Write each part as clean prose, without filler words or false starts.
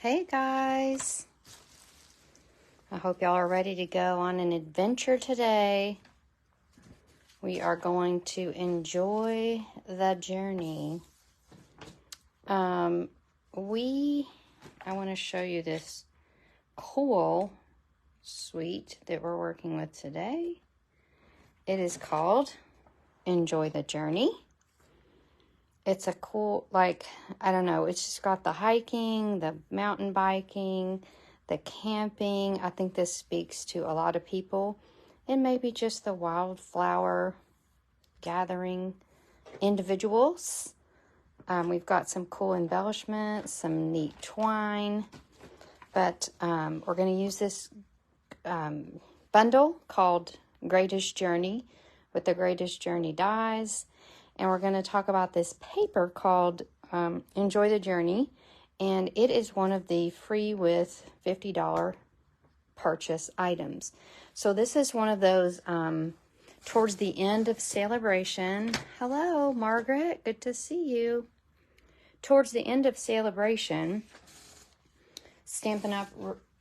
Hey guys, I hope y'all are ready to go on an adventure today. We are going to enjoy the journey. I want to show you this cool suite that we're working with today. It is called Enjoy the Journey. It's a cool, I don't know, it's just got the hiking, the mountain biking, the camping. I think this speaks to a lot of people. And maybe just the wildflower gathering individuals. We've got some cool embellishments, some neat twine. But we're going to use this bundle called Greatest Journey with the Greatest Journey dies. And we're going to talk about this paper called Enjoy the Journey. And it is one of the free with $50 purchase items. So this is one of those towards the end of celebration. Hello, Margaret. Good to see you. Towards the end of celebration, Stampin' Up!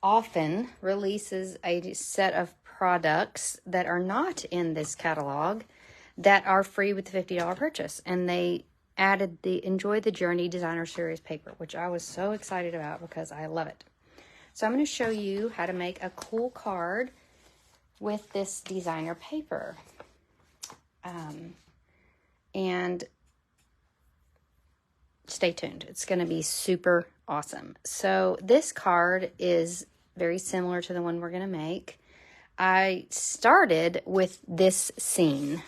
Often releases a set of products that are not in this catalog that are free with the $50 purchase. And they added the Enjoy the Journey Designer Series paper, which I was so excited about because I love it. So I'm going to show you how to make a cool card with this designer paper. And stay tuned. It's going to be super awesome. So this card is very similar to the one we're going to make. I started with this scene.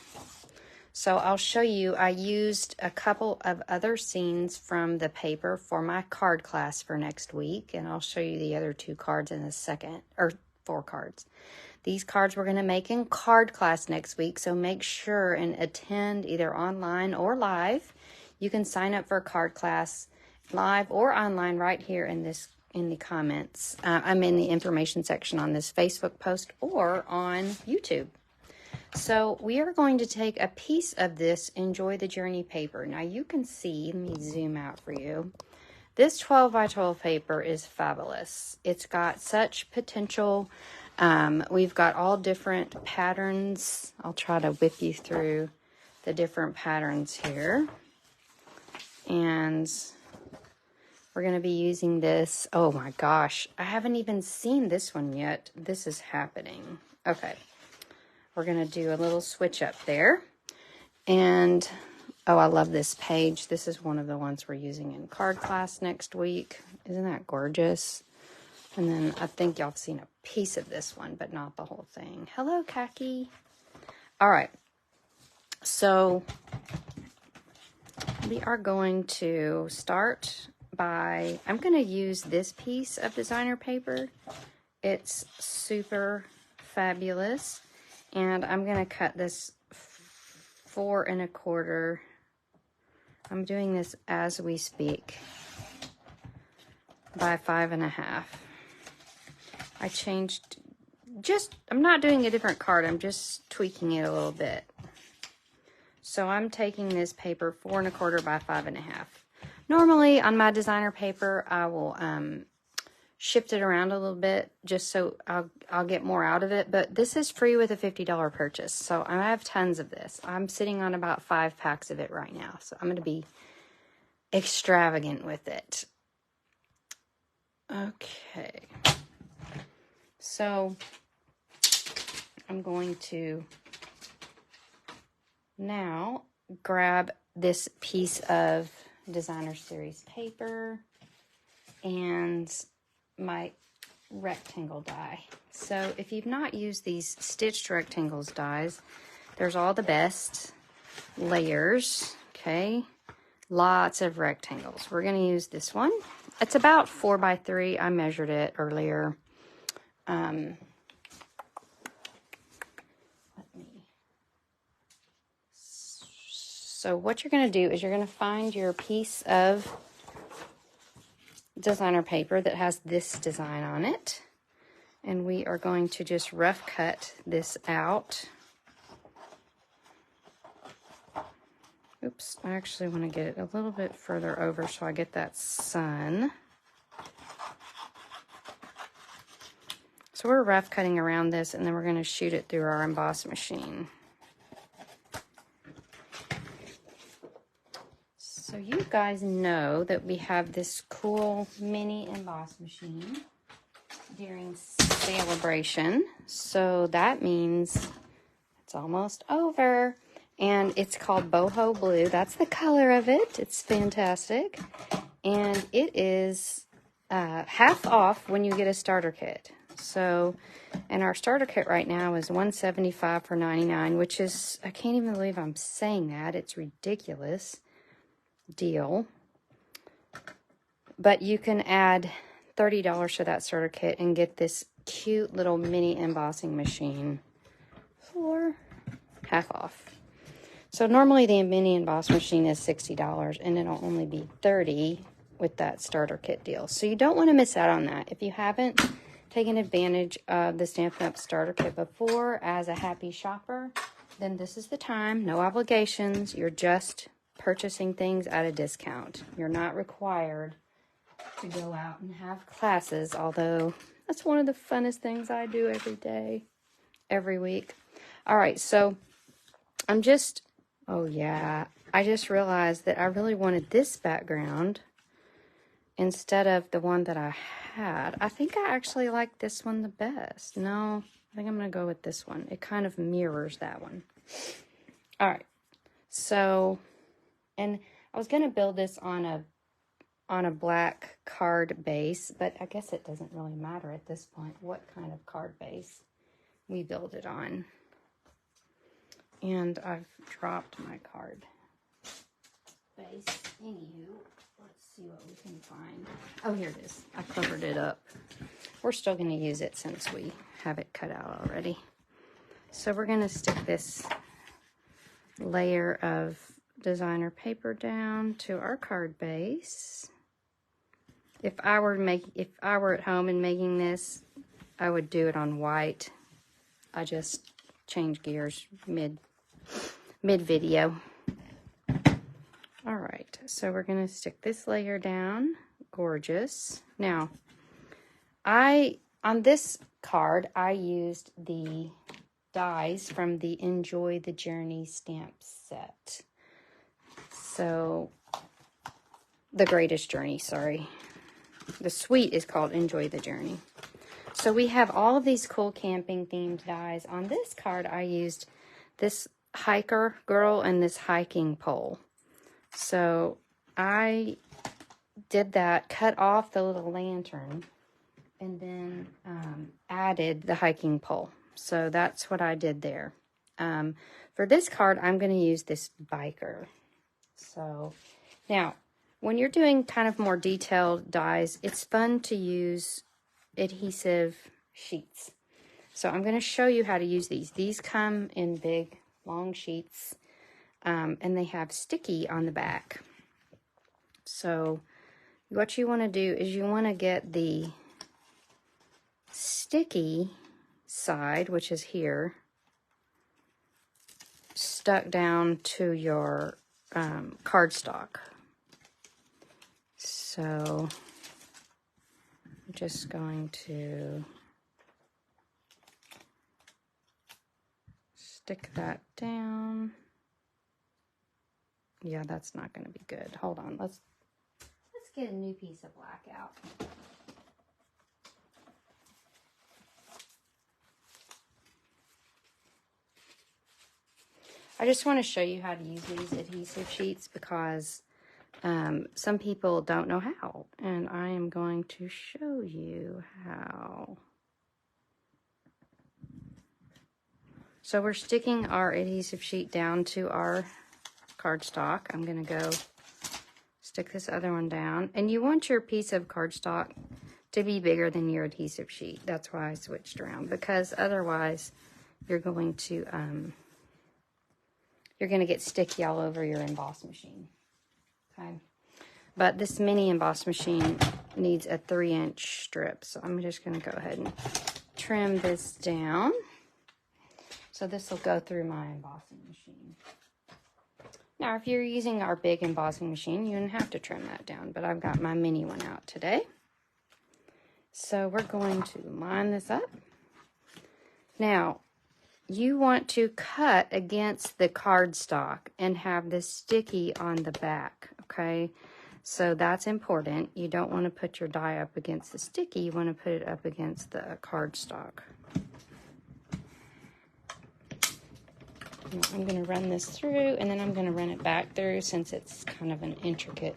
So I'll show you, I used a couple of other scenes from the paper for my card class for next week. And I'll show you the other 2 cards in a second, or 4 cards. These cards we're going to make in card class next week. So make sure and attend either online or live. You can sign up for a card class live or online right here in the comments. I'm in the information section on this Facebook post or on YouTube. So we are going to take a piece of this Enjoy the Journey paper. Now you can see, let me zoom out for you. This 12 by 12 paper is fabulous. It's got such potential. We've got all different patterns. I'll try to whip you through the different patterns here. And we're going to be using this. Oh my gosh, I haven't even seen this one yet. This is happening. Okay. We're going to do a little switch up there. And, oh, I love this page. This is one of the ones we're using in card class next week. Isn't that gorgeous? And then I think y'all have seen a piece of this one, but not the whole thing. Hello, Khaki. All right. So we are going to start by, I'm going to use this piece of designer paper. It's super fabulous. And I'm going to cut this 4 1/4. I'm doing this as we speak by 5 1/2. I changed, I'm not doing a different card. I'm just tweaking it a little bit. So I'm taking this paper 4 1/4 by 5 1/2. Normally on my designer paper, I will shift it around a little bit just so I'll get more out of it. But this is free with a $50 purchase. So I have tons of this. I'm sitting on about 5 packs of it right now. So I'm going to be extravagant with it. Okay. So I'm going to now grab this piece of designer series paper and my rectangle die. So if you've not used these stitched rectangles dies, there's all the best layers. Okay, lots of rectangles. We're going to use this one. It's about 4 by 3. I measured it earlier. So what you're going to do is you're going to find your piece of designer paper that has this design on it, and we are going to just rough cut this out. Oops, I actually want to get it a little bit further over so I get that sun. So we're rough cutting around this, and then we're going to shoot it through our emboss machine. So you guys know that we have this cool mini emboss machine during celebration. So that means it's almost over. And it's called Boho Blue. That's the color of it. It's fantastic. And it is half off when you get a starter kit. So, and our starter kit right now is $175 for $99, which is, I can't even believe I'm saying that. It's ridiculous deal. But you can add $30 to that starter kit and get this cute little mini embossing machine for half off. So normally the mini emboss machine is $60, and it'll only be $30 with that starter kit deal. So you don't want to miss out on that. If you haven't taken advantage of the Stampin' Up! Starter kit before as a happy shopper, then this is the time. No obligations. You're just purchasing things at a discount. You're not required to go out and have classes, although that's one of the funnest things I do every day, every week. All right, so I'm just... Oh, yeah. I just realized that I really wanted this background instead of the one that I had. I think I actually like this one the best. No, I think I'm going to go with this one. It kind of mirrors that one. All right. So, and I was going to build this on a black card base, but I guess it doesn't really matter at this point what kind of card base we build it on. And I've dropped my card base. Anywho, let's see what we can find. Oh, here it is. I covered it up. We're still going to use it since we have it cut out already. So we're going to stick this layer of designer paper down to our card base. If I were at home and making this, I would do it on white. I just changed gears mid video. All right, so we're going to stick this layer down. Gorgeous. Now, on this card, I used the dies from the Enjoy the Journey stamp set. So, the Greatest Journey, sorry. The suite is called Enjoy the Journey. So we have all of these cool camping themed dies. On this card, I used this hiker girl and this hiking pole. So I did that, cut off the little lantern, and then added the hiking pole. So that's what I did there. For this card, I'm going to use this biker. So now, when you're doing kind of more detailed dies, it's fun to use adhesive sheets. So I'm going to show you how to use these. These come in big, long sheets, and they have sticky on the back. So what you want to do is you want to get the sticky side, which is here, stuck down to your cardstock. So I'm just going to stick that down. Yeah, that's not going to be good. Hold on. Let's get a new piece of black out. I just want to show you how to use these adhesive sheets because some people don't know how, and I am going to show you how. So we're sticking our adhesive sheet down to our cardstock. I'm going to go stick this other one down, and you want your piece of cardstock to be bigger than your adhesive sheet. That's why I switched around, because otherwise you're going to get sticky all over your emboss machine. Okay, but this mini emboss machine needs a 3-inch strip, so I'm just going to go ahead and trim this down. So this will go through my embossing machine. Now, if you're using our big embossing machine, you don't have to trim that down, but I've got my mini one out today. So we're going to line this up. Now, you want to cut against the cardstock and have this sticky on the back, okay? So that's important. You don't want to put your die up against the sticky. You want to put it up against the cardstock. I'm going to run this through, and then I'm going to run it back through since it's kind of an intricate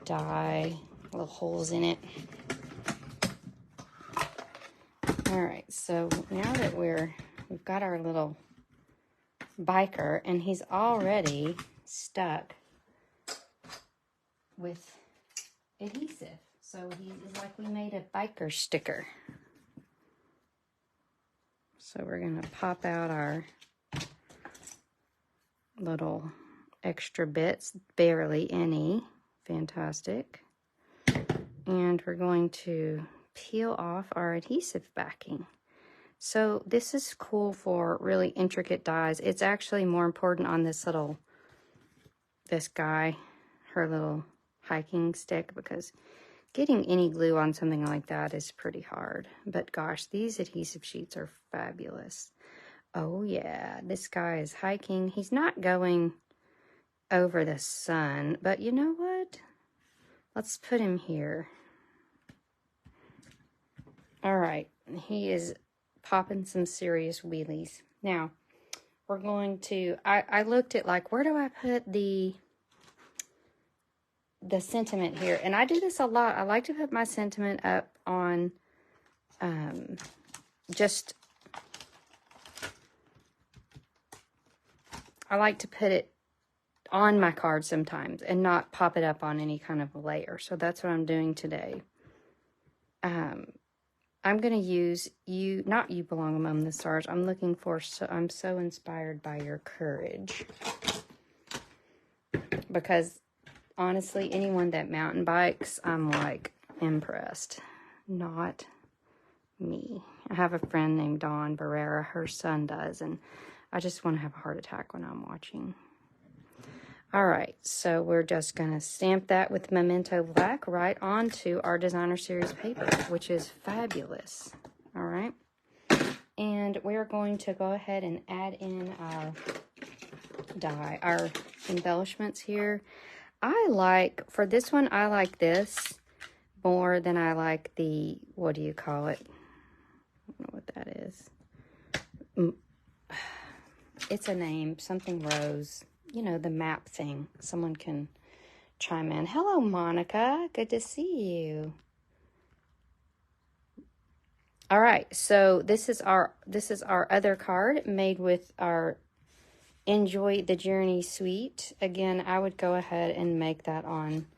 die, little holes in it. All right, so now that we've got our little biker, and he's already stuck with adhesive. So he is like we made a biker sticker. So we're going to pop out our little extra bits, barely any. Fantastic. And we're going to peel off our adhesive backing. So this is cool for really intricate dies. It's actually more important on this guy, her little hiking stick, because getting any glue on something like that is pretty hard. But gosh, these adhesive sheets are fabulous. Oh yeah, this guy is hiking. He's not going over the sun, but you know what? Let's put him here. All right, he is popping some serious wheelies. Now, we're going to, I looked at like, where do I put the sentiment here? And I do this a lot. I like to put my sentiment up on I like to put it on my card sometimes and not pop it up on any kind of a layer. So that's what I'm doing today. I'm going to use not You Belong Among the Stars. I'm looking for, I'm so inspired by your courage. Because honestly, anyone that mountain bikes, I'm like impressed. Not me. I have a friend named Dawn Barrera. Her son does, and I just want to have a heart attack when I'm watching. All right, so we're just going to stamp that with Memento Black right onto our Designer Series paper, which is fabulous. All right, and we're going to go ahead and add in our die, our embellishments here. For this one, I like this more than I like the, what do you call it? I don't know what that is. It's a name, something rose. You know, the map thing. Someone can chime in. Hello, Monica. Good to see you. All right, so this is our other card made with our Enjoy the Journey suite. Again, I would go ahead and make that on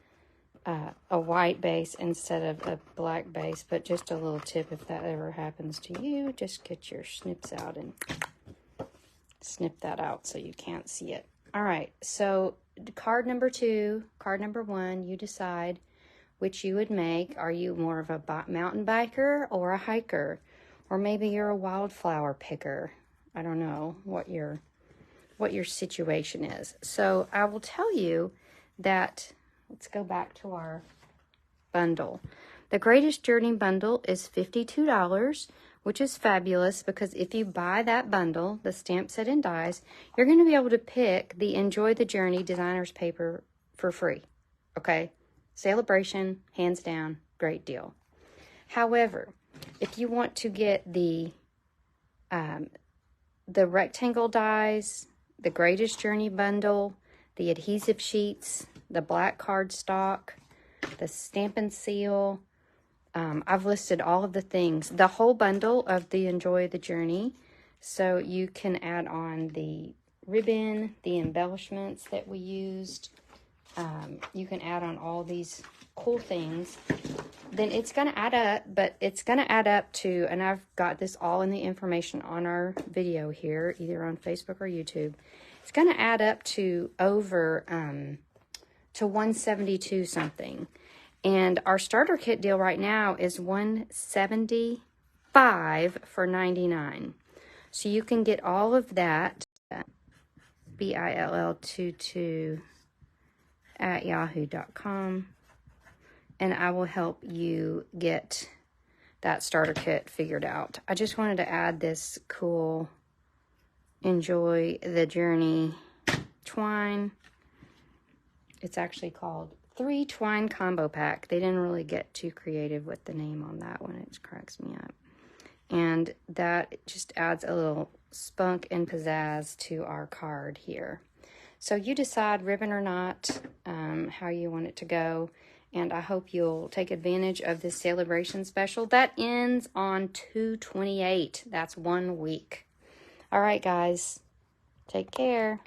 a white base instead of a black base, but just a little tip, if that ever happens to you, just get your snips out and snip that out so you can't see it. All right, so card number 2, card number 1, you decide which you would make. Are you more of a mountain biker or a hiker? Or maybe you're a wildflower picker. I don't know what your situation is. So I will tell you that, let's go back to our bundle. The Greatest Journey bundle is $52, which is fabulous because if you buy that bundle, the stamp set and dies, you're going to be able to pick the Enjoy the Journey designer's paper for free. Okay? Celebration, hands down, great deal. However, if you want to get the rectangle dies, the Greatest Journey bundle, the adhesive sheets, the black cardstock, the Stampin Seal, I've listed all of the things, the whole bundle of the Enjoy the Journey. So you can add on the ribbon, the embellishments that we used. You can add on all these cool things. Then it's going to add up, but it's going to add up to, and I've got this all in the information on our video here, either on Facebook or YouTube. It's going to add up to over to $172 something. And our starter kit deal right now is $175 for $99. So you can get all of that, BILL22 @yahoo.com. And I will help you get that starter kit figured out. I just wanted to add this cool Enjoy the Journey twine. It's actually called 3 Twine Combo Pack. They didn't really get too creative with the name on that one. It cracks me up. And that just adds a little spunk and pizzazz to our card here. So you decide, ribbon or not, how you want it to go. And I hope you'll take advantage of this celebration special. That ends on 2/28. That's 1 week. All right, guys. Take care.